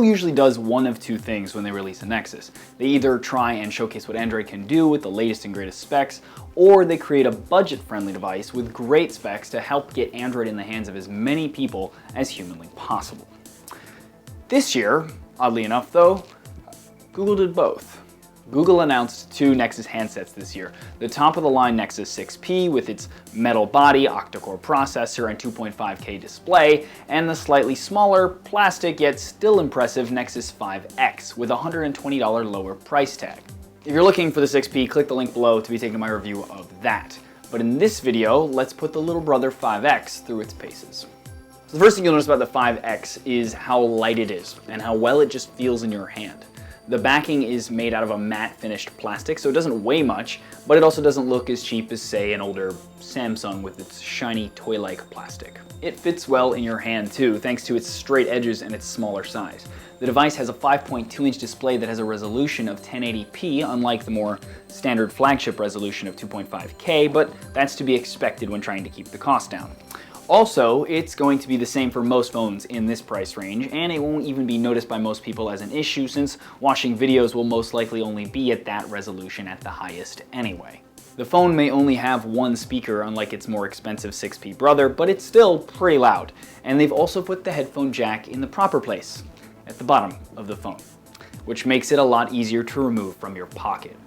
usually does one of two things when they release a Nexus. They either try and showcase what Android can do with the latest and greatest specs, or they create a budget-friendly device with great specs to help get Android in the hands of as many people as humanly possible. This year, oddly enough though, Google did both. Google announced two Nexus handsets this year. The top-of-the-line Nexus 6P with its metal body, octacore processor, and 2.5K display, and the slightly smaller, plastic yet still impressive Nexus 5X with a $120 lower price tag. If you're looking for the 6P, click the link below to be taken to my review of that. But in this video, let's put the little brother 5X through its paces. So the first thing you'll notice about the 5X is how light it is and how well it just feels in your hand. The backing is made out of a matte finished plastic, so it doesn't weigh much, but it also doesn't look as cheap as, say, an older Samsung with its shiny toy-like plastic. It fits well in your hand too, thanks to its straight edges and its smaller size. The device has a 5.2-inch display that has a resolution of 1080p, unlike the more standard flagship resolution of 2.5K, but that's to be expected when trying to keep the cost down. Also, it's going to be the same for most phones in this price range, and it won't even be noticed by most people as an issue since watching videos will most likely only be at that resolution at the highest anyway. The phone may only have one speaker unlike its more expensive 6P brother, but it's still pretty loud. And they've also put the headphone jack in the proper place, at the bottom of the phone, which makes it a lot easier to remove from your pocket.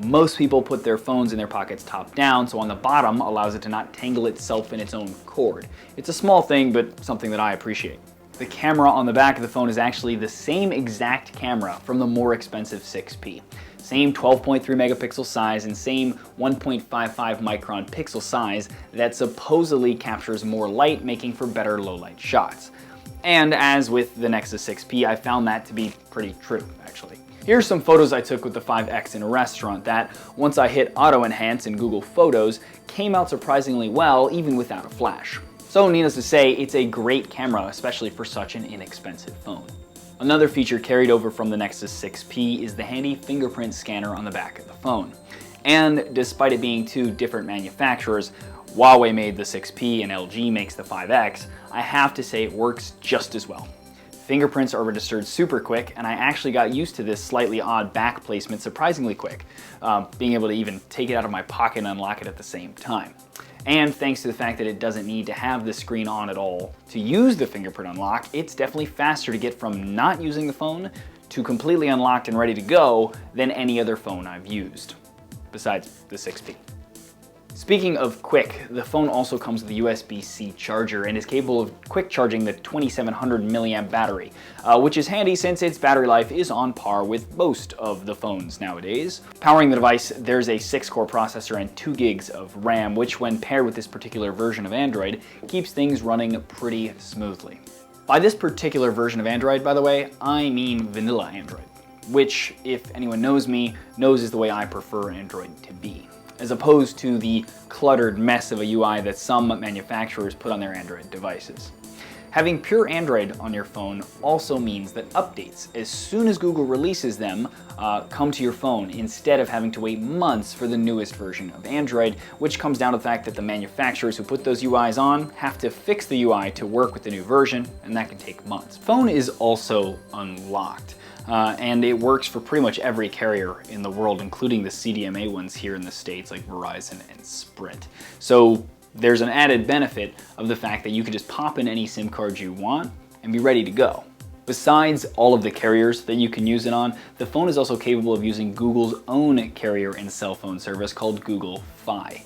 Most people put their phones in their pockets top down, so on the bottom allows it to not tangle itself in its own cord. It's a small thing, but something that I appreciate. The camera on the back of the phone is actually the same exact camera from the more expensive 6P. Same 12.3 megapixel size and same 1.55 micron pixel size that supposedly captures more light, making for better low light shots. And as with the Nexus 6P, I found that to be pretty true, actually. Here's some photos I took with the 5X in a restaurant that, once I hit Auto Enhance in Google Photos, came out surprisingly well even without a flash. So needless to say, it's a great camera, especially for such an inexpensive phone. Another feature carried over from the Nexus 6P is the handy fingerprint scanner on the back of the phone. And despite it being two different manufacturers, Huawei made the 6P and LG makes the 5X, I have to say it works just as well. Fingerprints are registered super quick, and I actually got used to this slightly odd back placement surprisingly quick, being able to even take it out of my pocket and unlock it at the same time. And thanks to the fact that it doesn't need to have the screen on at all to use the fingerprint unlock, it's definitely faster to get from not using the phone to completely unlocked and ready to go than any other phone I've used, besides the 6P. Speaking of quick, the phone also comes with a USB-C charger and is capable of quick charging the 2700 milliamp battery, which is handy since its battery life is on par with most of the phones nowadays. Powering the device, there's a 6-core processor and 2 gigs of RAM, which when paired with this particular version of Android, keeps things running pretty smoothly. By this particular version of Android, by the way, I mean vanilla Android, which, if anyone knows me, knows is the way I prefer Android to be, as opposed to the cluttered mess of a UI that some manufacturers put on their Android devices. Having pure Android on your phone also means that updates, as soon as Google releases them, come to your phone instead of having to wait months for the newest version of Android, which comes down to the fact that the manufacturers who put those UIs on have to fix the UI to work with the new version, and that can take months. Phone is also unlocked. And it works for pretty much every carrier in the world, including the CDMA ones here in the States like Verizon and Sprint. So there's an added benefit of the fact that you can just pop in any SIM card you want and be ready to go. Besides all of the carriers that you can use it on, the phone is also capable of using Google's own carrier and cell phone service called Google Fi.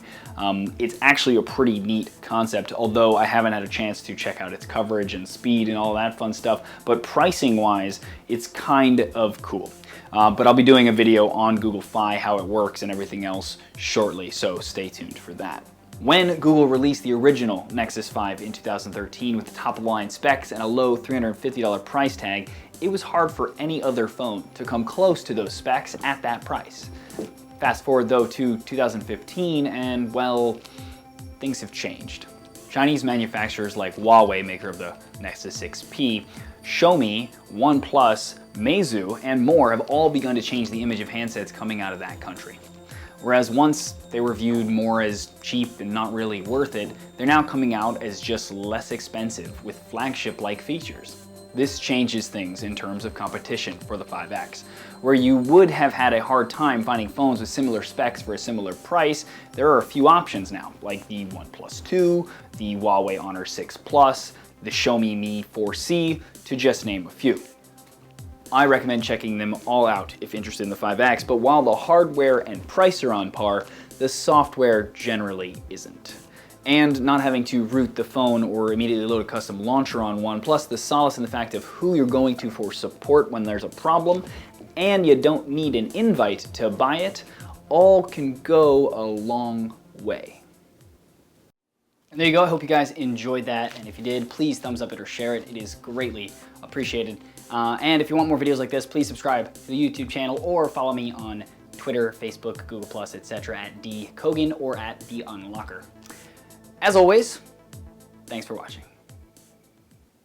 It's actually a pretty neat concept, although I haven't had a chance to check out its coverage and speed and all that fun stuff, but pricing wise, it's kind of cool. But I'll be doing a video on Google Fi, how it works and everything else shortly, so stay tuned for that. When Google released the original Nexus 5 in 2013 with the top-of-the-line specs and a low $350 price tag, it was hard for any other phone to come close to those specs at that price. Fast forward though to 2015 and, well, things have changed. Chinese manufacturers like Huawei, maker of the Nexus 6P, Xiaomi, OnePlus, Meizu, and more have all begun to change the image of handsets coming out of that country. Whereas once they were viewed more as cheap and not really worth it, they're now coming out as just less expensive with flagship-like features. This changes things in terms of competition for the 5X. Where you would have had a hard time finding phones with similar specs for a similar price, there are a few options now, like the OnePlus 2, the Huawei Honor 6 Plus, the Xiaomi Mi 4C, to just name a few. I recommend checking them all out if interested in the 5X, but while the hardware and price are on par, the software generally isn't. And not having to root the phone or immediately load a custom launcher on one, plus the solace in the fact of who you're going to for support when there's a problem, and you don't need an invite to buy it, all can go a long way. And there you go, I hope you guys enjoyed that, and if you did, please thumbs up it or share it. It is greatly appreciated. And if you want more videos like this, please subscribe to the YouTube channel or follow me on Twitter, Facebook, Google+, etc. at dkogan or at theunlocker. As always, thanks for watching.